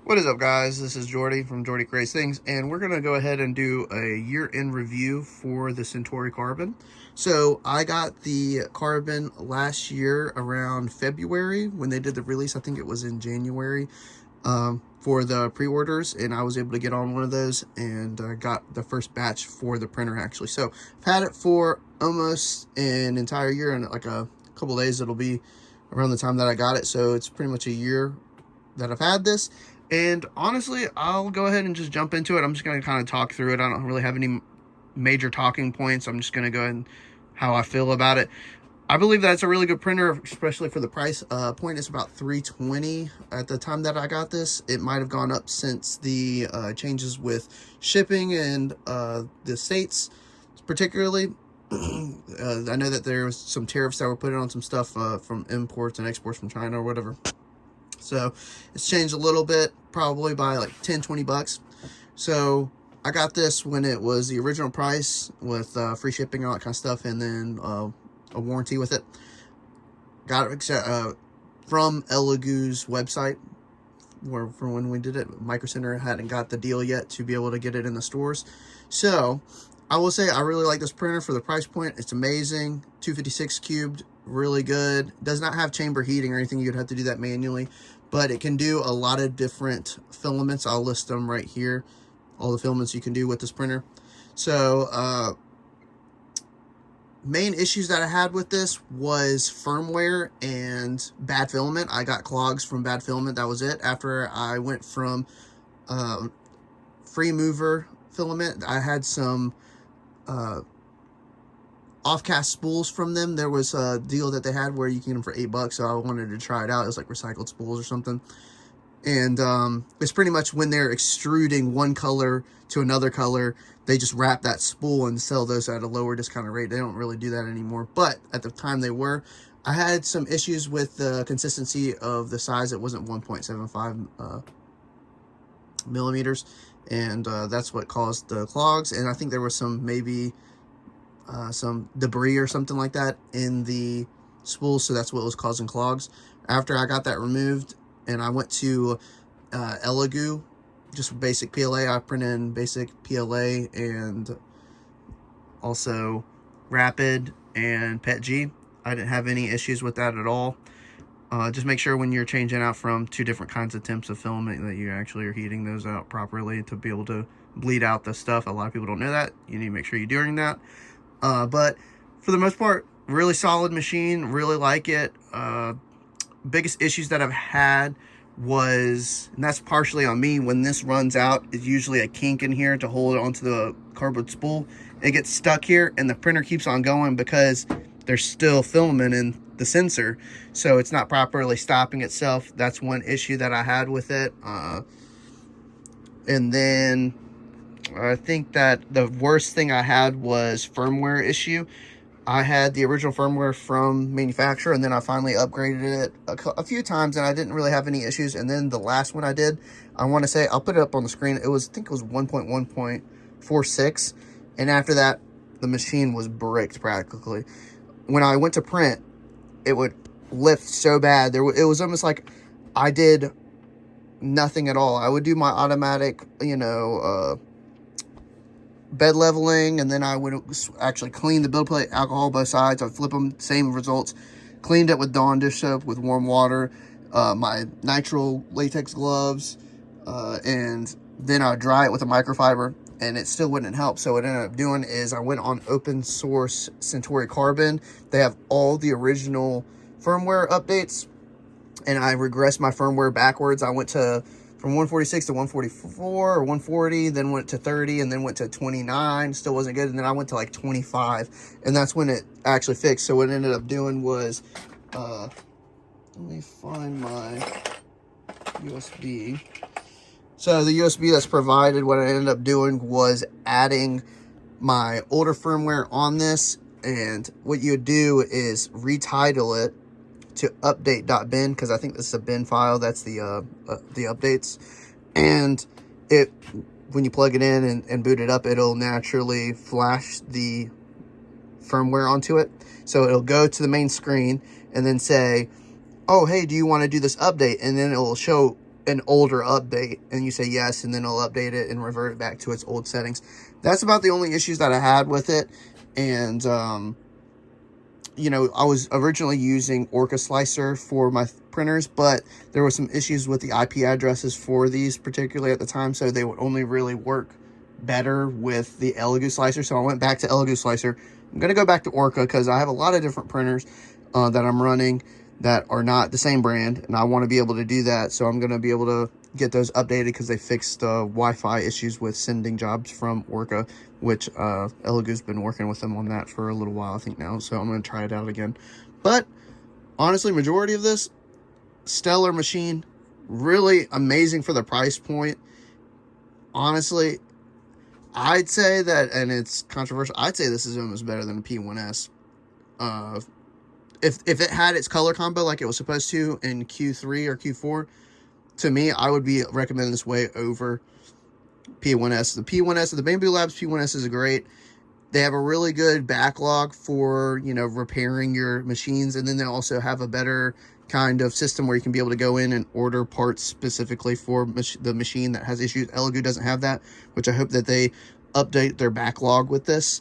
What is up, guys? This is Jordy from Jordy Creates Things, and we're going to go ahead and do a year-end review for the Centauri Carbon. So I got the Carbon last year around February when they did the release. I think it was in January for the pre-orders, and I was able to get on one of those and got the first batch for the printer, actually. So I've had it for almost an entire year, and like a couple days it'll be around the time that I got it. So it's pretty much a year that I've had this. And honestly, I'll go ahead and just jump into it. I'm just going to kind of talk through it. I don't really have any major talking points. I'm just going to go ahead and how I feel about it. I believe that's a really good printer, especially for the price point. It's about $320 at the time that I got this. It might have gone up since the changes with shipping and the states, particularly. I know that there was some tariffs that were put on some stuff from imports and exports from China or whatever. So it's changed a little bit, probably by like 10-20 bucks. So I got this when it was the original price with free shipping and all that kind of stuff, and then a warranty with it. Got it from Elegoo's website, where from when we did it. Micro Center hadn't got the deal yet to be able to get it in the stores. So I will say I really like this printer for the price point. It's amazing. 256 cubed, really good. Does not have chamber heating or anything. You'd have to do that manually, but it can do a lot of different filaments. I'll list them right here, all the filaments you can do with this printer. So main issues that I had with this was firmware and bad filament. I got clogs from bad filament. That was it. After I went from free mover filament, I had some off-cast spools from them. There was a deal that they had where you can get them for $8, so I wanted to try it out. It was like recycled spools or something. And it's pretty much when they're extruding one color to another color, they just wrap that spool and sell those at a lower discounted rate. They don't really do that anymore, but at the time they were. I had some issues with the consistency of the size. It wasn't 1.75 millimeters, and that's what caused the clogs. And I think there was some maybe some debris or something like that in the spool, so that's what was causing clogs. After I got that removed and I went to Elegoo, just basic PLA, I printed in basic PLA and also Rapid and PETG. I didn't have any issues with that at all. Just make sure when you're changing out from two different kinds of temps of filament that you actually are heating those out properly to be able to bleed out the stuff. A lot of people don't know that. You need to make sure you're doing that. But for the most part, really solid machine. Really like it. Biggest issues that I've had was, and that's partially on me, when this runs out, is usually a kink in here to hold it onto the cardboard spool. It gets stuck here and the printer keeps on going because there's still filament in the sensor, so it's not properly stopping itself. That's one issue that I had with it. And then I think that the worst thing I had was firmware issue. I had the original firmware from manufacturer, and then I finally upgraded it a few times, and I didn't really have any issues. And then the last one I did, I want to say, I'll put it up on the screen. It was, I think it was 1.1.46, and after that, the machine was bricked practically. When I went to print, it would lift so bad. It was almost like I did nothing at all. I would do my automatic, bed leveling, and then I would actually clean the build plate, alcohol both sides. I'd flip them, same results. Cleaned it with Dawn dish soap with warm water, my nitrile latex gloves, and then I'd dry it with a microfiber, and it still wouldn't help. So what I ended up doing is I went on open source Centauri Carbon. They have all the original firmware updates, and I regressed my firmware backwards. I went to from 146 to 144 or 140, then went to 30, and then went to 29. Still wasn't good, and then I went to like 25, and that's when it actually fixed. So what it ended up doing was, let me find my USB. So the USB that's provided, what I ended up doing was adding my older firmware on this, and what you would do is retitle it to update.bin, because I think this is a bin file. That's the updates, and it, when you plug it in and boot it up, it'll naturally flash the firmware onto it. So it'll go to the main screen and then say, oh, hey, do you want to do this update? And then it will show an older update, and you say yes, and then it'll update it and revert it back to its old settings. That's about the only issues that I had with it. And you know, I was originally using Orca Slicer for my printers, but there were some issues with the IP addresses for these, particularly at the time, so they would only really work better with the Elegoo Slicer. So I went back to Elegoo Slicer. I'm going to go back to Orca because I have a lot of different printers that I'm running that are not the same brand, and I want to be able to do that. So I'm going to be able to get those updated because they fixed Wi-Fi issues with sending jobs from Orca, which Elegoo's been working with them on that for a little while, I think now. So I'm going to try it out again. But honestly, majority of this, stellar machine, really amazing for the price point. Honestly, I'd say that, and it's controversial, I'd say this is almost better than the P1S. If it had its color combo like it was supposed to in Q3 or Q4, to me, I would be recommending this way over P1S. The P1S, the Bamboo Labs P1S is great. They have a really good backlog for, you know, repairing your machines, and then they also have a better kind of system where you can be able to go in and order parts specifically for the machine that has issues. Elegoo doesn't have that, which I hope that they update their backlog with this,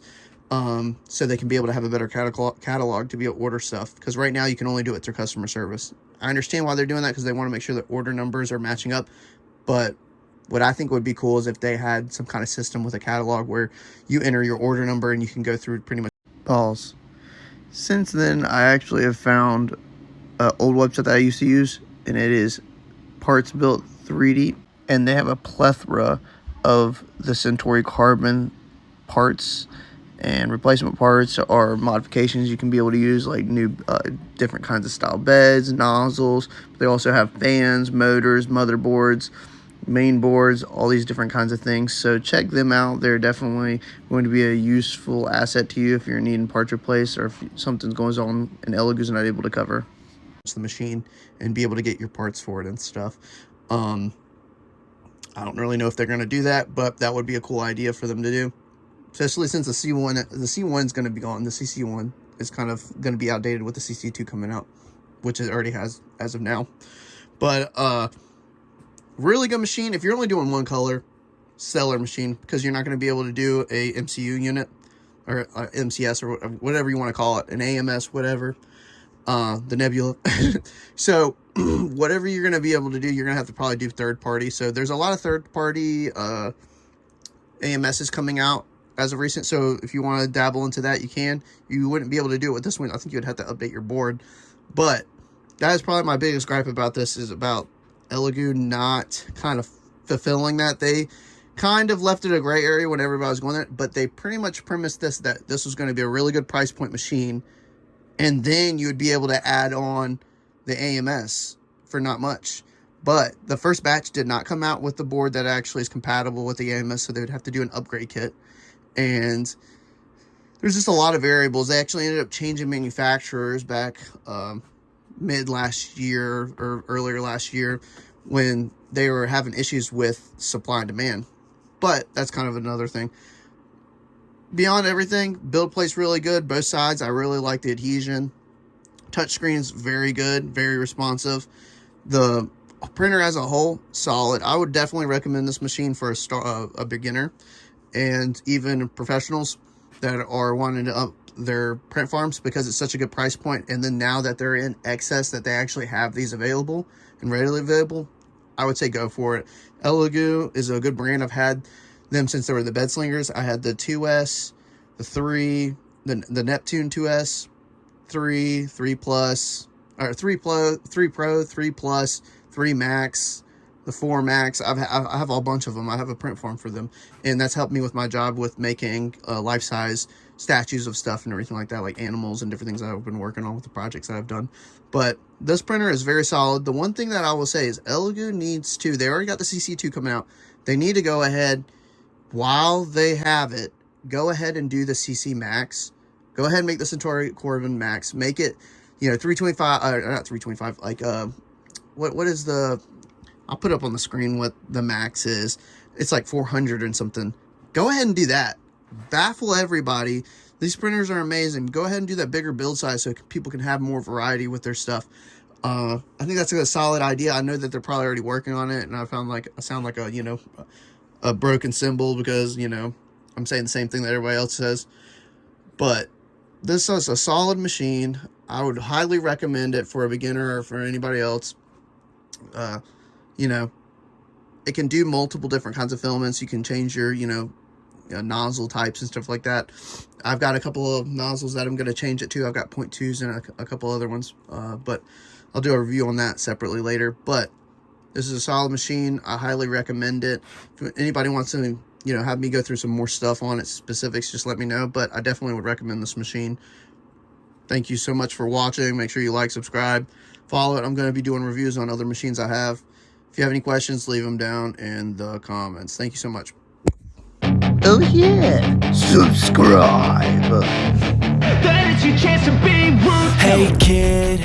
so they can be able to have a better catalog to be able to order stuff, because right now you can only do it through customer service. I understand why they're doing that, because they want to make sure that order numbers are matching up, but what I think would be cool is if they had some kind of system with a catalog where you enter your order number and you can go through pretty much balls. Since then, I actually have found an old website that I used to use, and it is Parts Built 3D, and they have a plethora of the Centauri Carbon parts and replacement parts or modifications you can be able to use, like new different kinds of style beds, nozzles. They also have fans, motors, motherboards, main boards, all these different kinds of things. So check them out. They're definitely going to be a useful asset to you if you're needing parts replaced, or if something goes on and Elegoo's not able to cover the machine and be able to get your parts for it and stuff. I don't really know if they're going to do that, but that would be a cool idea for them to do, especially since the C1 is going to be gone. The CC1 is kind of going to be outdated with the CC2 coming out, which it already has as of now. But really good machine. If you're only doing one color, stellar machine, because you're not going to be able to do a MCU unit or MCS or whatever you want to call it, an AMS, whatever, the Nebula. So whatever you're going to be able to do, you're going to have to probably do third party. So there's a lot of third party AMSs coming out as of recent. So if you want to dabble into that, you can. You wouldn't be able to do it with this one. I think you would have to update your board. But that is probably my biggest gripe about this, is about Elegoo not kind of fulfilling that. They kind of left it a gray area when everybody was going there, but they pretty much premised this, that this was going to be a really good price point machine, and then you would be able to add on the AMS for not much. But the first batch did not come out with the board that actually is compatible with the AMS, so they would have to do an upgrade kit. And there's just a lot of variables. They actually ended up changing manufacturers back mid last year or earlier last year, when they were having issues with supply and demand. But that's kind of another thing. Beyond everything, build plate's really good, both sides. I really like the adhesion. Touchscreen's very good, very responsive. The printer as a whole, solid. I would definitely recommend this machine for a beginner, and even professionals that are wanting to up their print farms, because it's such a good price point. And then now that they're in excess, that they actually have these available and readily available, I would say go for it. Elegoo is a good brand. I've had them since they were the bed slingers. I had the 2S, the 3, the Neptune 2S, 3 Plus, or 3 Pro, 3 Plus, 3 Max, the 4 Max. I have a bunch of them. I have a print farm for them, and that's helped me with my job with making life-size statues of stuff and everything like that, like animals and different things that I've been working on with the projects that I've done. But this printer is very solid. The one thing that I will say is Elegoo needs to, they already got the CC2 coming out. They need to go ahead, while they have it, go ahead and do the CC Max. Go ahead and make the Centauri Carbon Max. Make it, you know, 325, not 325, like, what is the, I'll put up on the screen what the max is. It's like 400 and something. Go ahead and do that. Baffle everybody. These printers are amazing. Go ahead and do that bigger build size so people can have more variety with their stuff. I think that's a solid idea. I know that they're probably already working on it, and I sound like a, you know, a broken cymbal because, you know, I'm saying the same thing that everybody else says. But this is a solid machine. I would highly recommend it for a beginner or for anybody else. You know, it can do multiple different kinds of filaments. You can change your, you know, nozzle types and stuff like that. I've got a couple of nozzles that I'm going to change it to. I've got 0.2s and a couple other ones, but I'll do a review on that separately later. But this is a solid machine. I highly recommend it. If anybody wants to, you know, have me go through some more stuff on its specifics, just let me know. But I definitely would recommend this machine. Thank you so much for watching. Make sure you like, subscribe, follow it. I'm going to be doing reviews on other machines I have. If you have any questions, leave them down in the comments. Thank you so much. Oh yeah, subscribe. That is your chance to be rude. Hey kid,